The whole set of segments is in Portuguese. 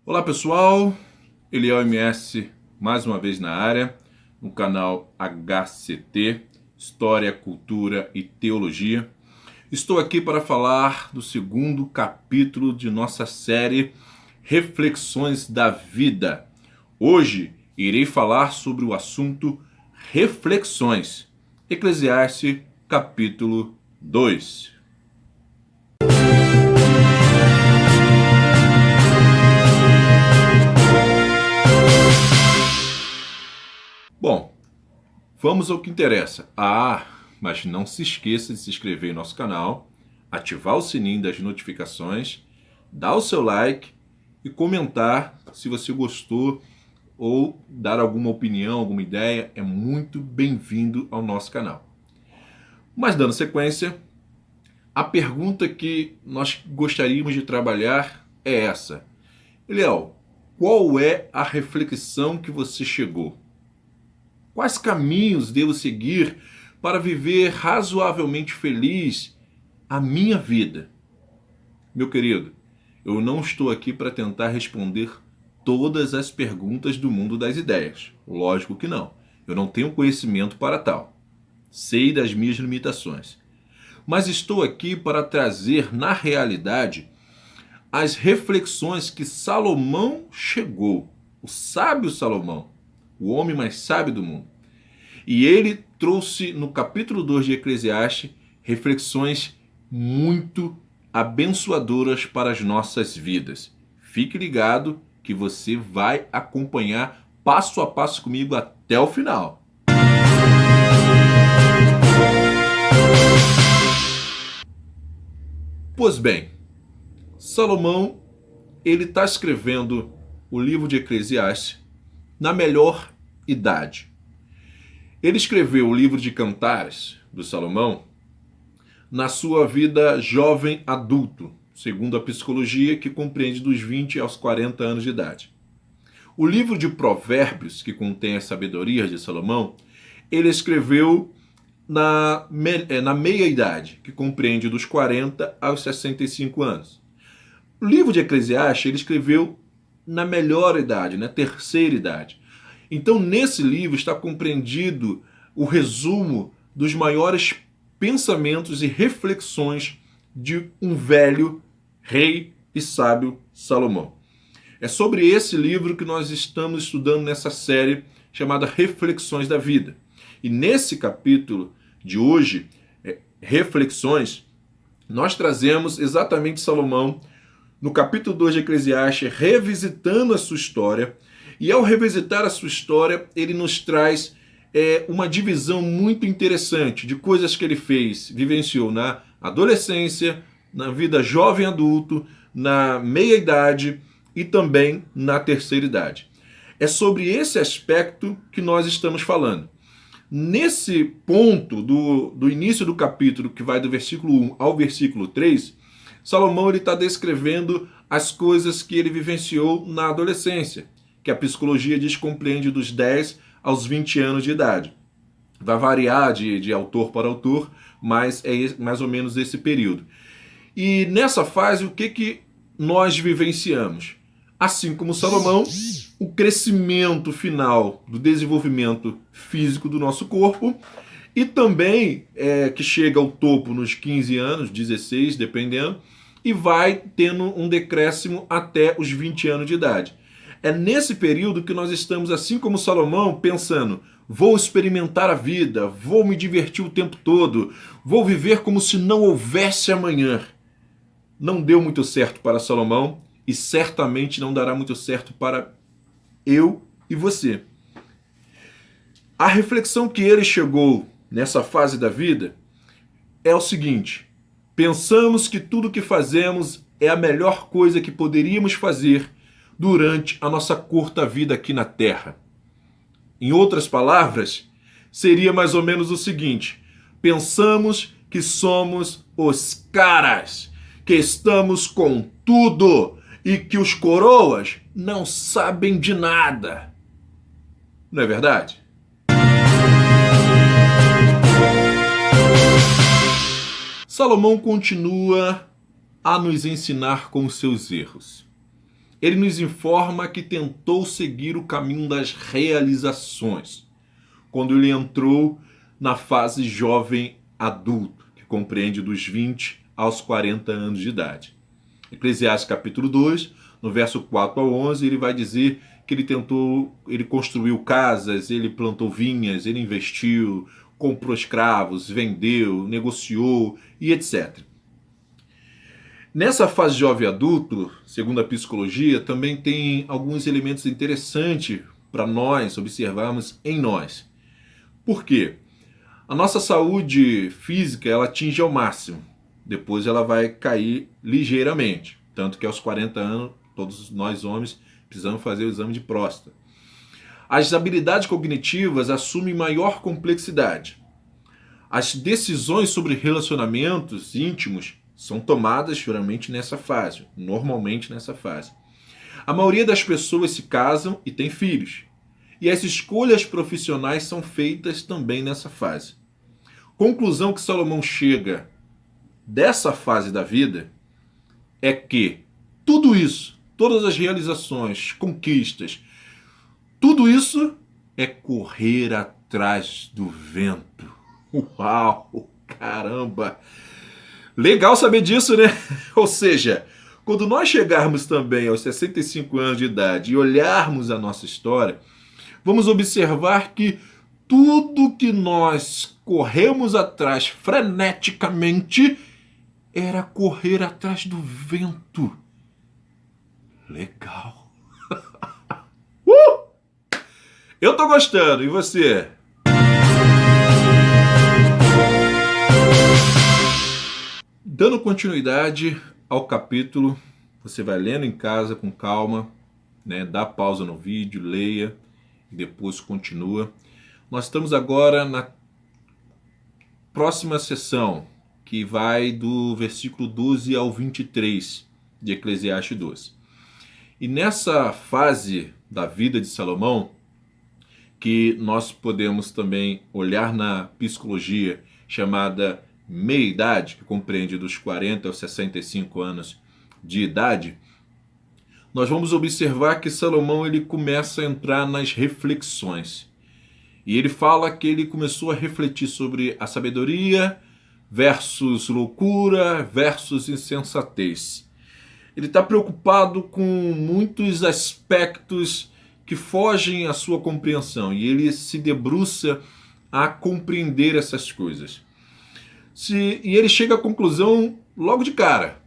Olá pessoal, Eliel MS mais uma vez na área, no canal HCT, História, Cultura e Teologia. Estou aqui para falar do segundo capítulo de nossa série Reflexões da Vida. Hoje irei falar sobre o assunto reflexões. Eclesiastes capítulo 2. Bom, vamos ao que interessa. Mas não se esqueça de se inscrever em nosso canal, ativar o sininho das notificações, dar o seu like e comentar se você gostou ou dar alguma opinião, alguma ideia. É muito bem-vindo ao nosso canal. Mas dando sequência, a pergunta que nós gostaríamos de trabalhar é essa. Eliel, qual é a reflexão que você chegou? Quais caminhos devo seguir para viver razoavelmente feliz a minha vida? Meu querido, eu não estou aqui para tentar responder todas as perguntas do mundo das ideias. Lógico que não. Eu não tenho conhecimento para tal. Sei das minhas limitações. Mas estou aqui para trazer, na realidade, as reflexões que Salomão chegou. O sábio Salomão. O homem mais sábio do mundo. E ele trouxe no capítulo 2 de Eclesiastes reflexões muito abençoadoras para as nossas vidas. Fique ligado que você vai acompanhar passo a passo comigo até o final. Pois bem, Salomão ele está escrevendo o livro de Eclesiastes na melhor idade. Ele escreveu o livro de Cantares, do Salomão, na sua vida jovem adulto, segundo a psicologia, que compreende dos 20 aos 40 anos de idade. O livro de Provérbios, que contém as sabedorias de Salomão, ele escreveu na meia-idade, que compreende dos 40 aos 65 anos. O livro de Eclesiastes ele escreveu na melhor idade, na terceira idade. Então, nesse livro está compreendido o resumo dos maiores pensamentos e reflexões de um velho rei e sábio Salomão. É sobre esse livro que nós estamos estudando nessa série chamada Reflexões da Vida. E nesse capítulo de hoje, Reflexões, nós trazemos exatamente Salomão no capítulo 2 de Eclesiastes, revisitando a sua história. E ao revisitar a sua história, ele nos traz uma divisão muito interessante de coisas que ele fez, vivenciou na adolescência, na vida jovem adulto, na meia-idade e também na terceira idade. É sobre esse aspecto que nós estamos falando. Nesse ponto do início do capítulo, que vai do versículo 1 ao versículo 3, Salomão está descrevendo as coisas que ele vivenciou na adolescência, que a psicologia diz que compreende dos 10 aos 20 anos de idade. Vai variar de autor para autor, mas é mais ou menos esse período. E nessa fase, o que nós vivenciamos? Assim como Salomão, o crescimento final do desenvolvimento físico do nosso corpo e também que chega ao topo nos 15 anos, 16, dependendo, e vai tendo um decréscimo até os 20 anos de idade. É nesse período que nós estamos, assim como Salomão, pensando, vou experimentar a vida, vou me divertir o tempo todo, vou viver como se não houvesse amanhã. Não deu muito certo para Salomão e certamente não dará muito certo para eu e você. A reflexão que ele chegou nessa fase da vida é o seguinte: pensamos que tudo que fazemos é a melhor coisa que poderíamos fazer durante a nossa curta vida aqui na Terra. Em outras palavras, seria mais ou menos o seguinte: pensamos que somos os caras, que estamos com tudo e que os coroas não sabem de nada. Não é verdade? Salomão continua a nos ensinar com os seus erros. ele nos informa que tentou seguir o caminho das realizações, quando ele entrou na fase jovem adulto, que compreende dos 20 aos 40 anos de idade. Eclesiastes capítulo 2, no verso 4 ao 11, ele vai dizer que ele construiu casas, ele plantou vinhas, ele investiu, comprou escravos, vendeu, negociou e etc. Nessa fase jovem adulto, segundo a psicologia, também tem alguns elementos interessantes para nós observarmos em nós. Por quê? A nossa saúde física ela atinge ao máximo, depois ela vai cair ligeiramente, tanto que aos 40 anos, todos nós homens precisamos fazer o exame de próstata. As habilidades cognitivas assumem maior complexidade. As decisões sobre relacionamentos íntimos são tomadas geralmente nessa fase, normalmente nessa fase. A maioria das pessoas se casam e tem filhos. E as escolhas profissionais são feitas também nessa fase. Conclusão que Salomão chega dessa fase da vida é que tudo isso, todas as realizações, conquistas, tudo isso é correr atrás do vento. Uau, caramba! Legal saber disso, né? Ou seja, quando nós chegarmos também aos 65 anos de idade e olharmos a nossa história, vamos observar que tudo que nós corremos atrás freneticamente era correr atrás do vento. Legal. Eu tô gostando, e você? Dando continuidade ao capítulo, você vai lendo em casa com calma, né? Dá pausa no vídeo, leia e depois continua. Nós estamos agora na próxima sessão, que vai do versículo 12 ao 23 de Eclesiastes 12. E nessa fase da vida de Salomão, que nós podemos também olhar na psicologia chamada meia-idade, que compreende dos 40 aos 65 anos de idade, nós vamos observar que Salomão ele começa a entrar nas reflexões. E ele fala que ele começou a refletir sobre a sabedoria versus loucura versus insensatez. Ele está preocupado com muitos aspectos que fogem à sua compreensão e ele se debruça a compreender essas coisas. E ele chega à conclusão logo de cara: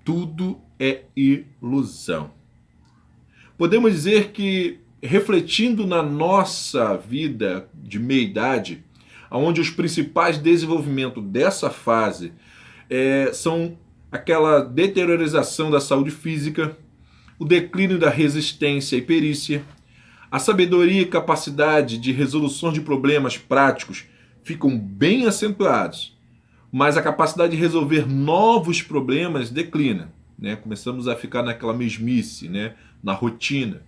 tudo é ilusão. Podemos dizer que, refletindo na nossa vida de meia-idade, onde os principais desenvolvimentos dessa fase são aquela deteriorização da saúde física, o declínio da resistência e perícia, a sabedoria e capacidade de resolução de problemas práticos ficam bem acentuados, mas a capacidade de resolver novos problemas declina, né? Começamos a ficar naquela mesmice, né? Na rotina.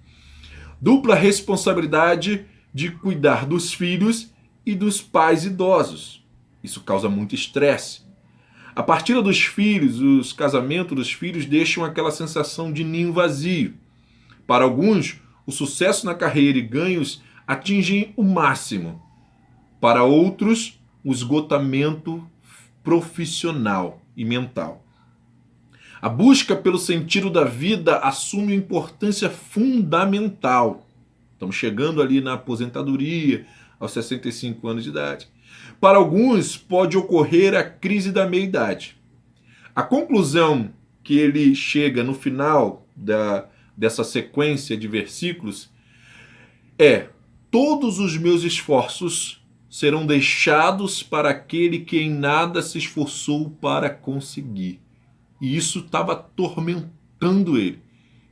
Dupla responsabilidade de cuidar dos filhos e dos pais idosos. Isso causa muito estresse. A partida dos filhos, os casamentos dos filhos deixam aquela sensação de ninho vazio. Para alguns, o sucesso na carreira e ganhos atingem o máximo. Para outros, o esgotamento profissional e mental. A busca pelo sentido da vida assume importância fundamental. Estamos chegando ali na aposentadoria, aos 65 anos de idade. Para alguns, pode ocorrer a crise da meia-idade. A conclusão que ele chega no final dessa sequência de versículos é: todos os meus esforços serão deixados para aquele que em nada se esforçou para conseguir. E isso estava atormentando ele.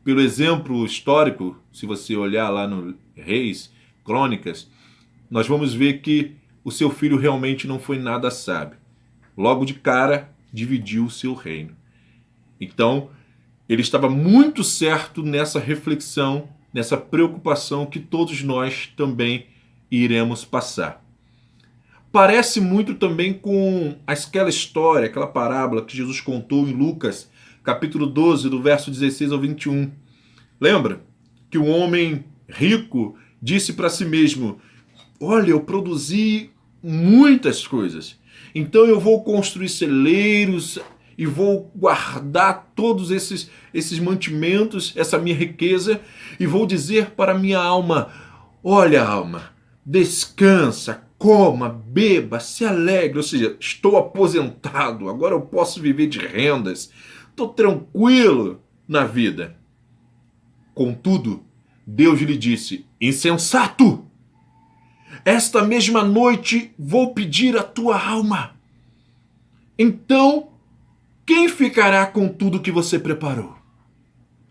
Pelo exemplo histórico, se você olhar lá no Reis, Crônicas, nós vamos ver que o seu filho realmente não foi nada sábio. Logo de cara, dividiu o seu reino. Então, ele estava muito certo nessa reflexão, nessa preocupação que todos nós também iremos passar. Parece muito também com aquela história, aquela parábola que Jesus contou em Lucas, capítulo 12, do verso 16 ao 21, Lembra que o homem rico disse para si mesmo: olha, eu produzi muitas coisas, então eu vou construir celeiros e vou guardar todos esses mantimentos, essa minha riqueza, e vou dizer para a minha alma: olha, alma, descansa, coma, beba, se alegre. Ou seja, estou aposentado, agora eu posso viver de rendas, estou tranquilo na vida. Contudo, Deus lhe disse: insensato! Esta mesma noite vou pedir a tua alma. Então, quem ficará com tudo que você preparou?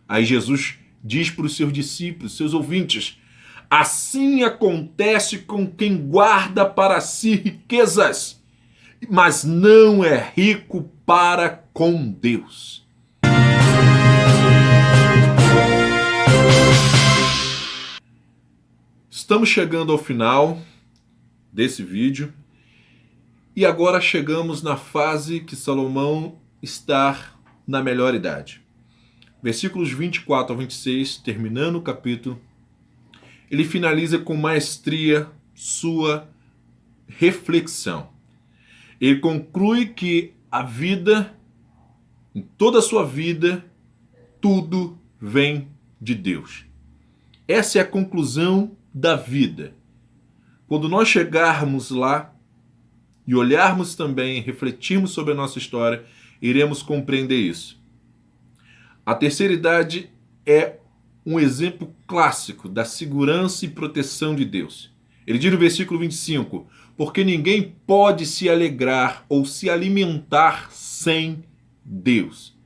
Aí Jesus diz para os seus discípulos, seus ouvintes: assim acontece com quem guarda para si riquezas, mas não é rico para com Deus. Estamos chegando ao final desse vídeo e agora chegamos na fase que Salomão está na melhor idade. Versículos 24 a 26, terminando o capítulo, ele finaliza com maestria sua reflexão. Ele conclui que a vida, em toda a sua vida, tudo vem de Deus. Essa é a conclusão da vida. Quando nós chegarmos lá e olharmos também, refletirmos sobre a nossa história, iremos compreender isso. A terceira idade é um exemplo clássico da segurança e proteção de Deus. Ele diz no versículo 25: porque ninguém pode se alegrar ou se alimentar sem Deus.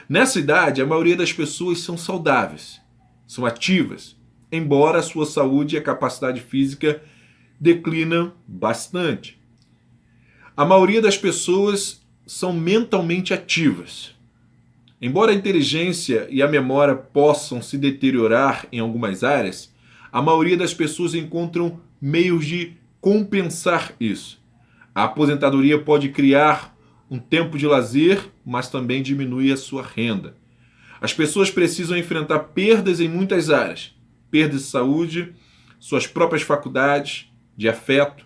Nessa idade, a maioria das pessoas são saudáveis, são ativas, embora a sua saúde e a capacidade física declinam bastante. A maioria das pessoas são mentalmente ativas. Embora a inteligência e a memória possam se deteriorar em algumas áreas, a maioria das pessoas encontram meios de compensar isso. A aposentadoria pode criar um tempo de lazer, mas também diminui a sua renda. As pessoas precisam enfrentar perdas em muitas áreas. Perda de saúde, suas próprias faculdades, de afeto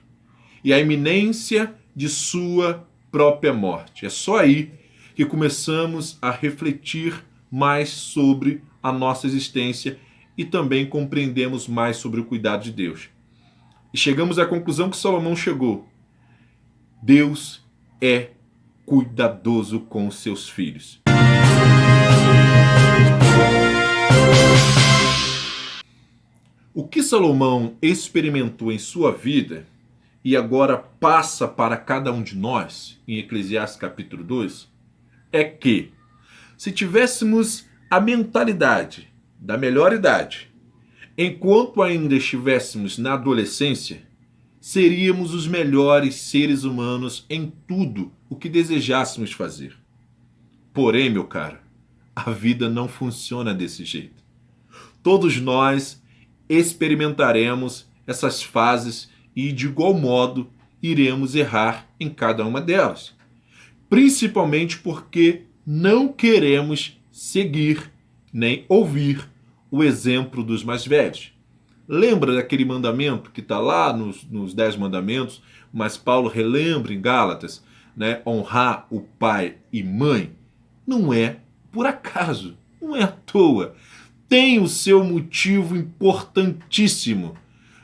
e a iminência de sua própria morte. É só aí que começamos a refletir mais sobre a nossa existência e também compreendemos mais sobre o cuidado de Deus. E chegamos à conclusão que Salomão chegou: Deus é cuidadoso com os seus filhos. O que Salomão experimentou em sua vida e agora passa para cada um de nós, em Eclesiastes capítulo 2, é que, se tivéssemos a mentalidade da melhor idade, enquanto ainda estivéssemos na adolescência, seríamos os melhores seres humanos em tudo o que desejássemos fazer. Porém, meu caro, a vida não funciona desse jeito. Todos nós experimentaremos essas fases e, de igual modo, iremos errar em cada uma delas. Principalmente porque não queremos seguir nem ouvir o exemplo dos mais velhos. Lembra daquele mandamento que está lá nos 10 mandamentos, mas Paulo relembra em Gálatas, né? Honrar o pai e mãe. Não é por acaso, não é à toa. Tem o seu motivo importantíssimo.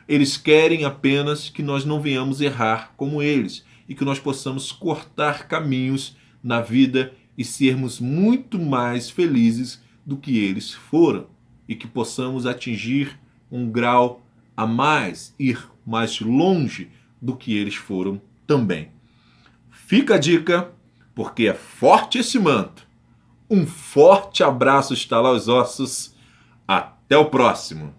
Eles querem apenas que nós não venhamos errar como eles e que nós possamos cortar caminhos na vida e sermos muito mais felizes do que eles foram e que possamos atingir um grau a mais, ir mais longe do que eles foram também. Fica a dica, porque é forte esse manto. Um forte abraço, estalar os ossos. Até o próximo.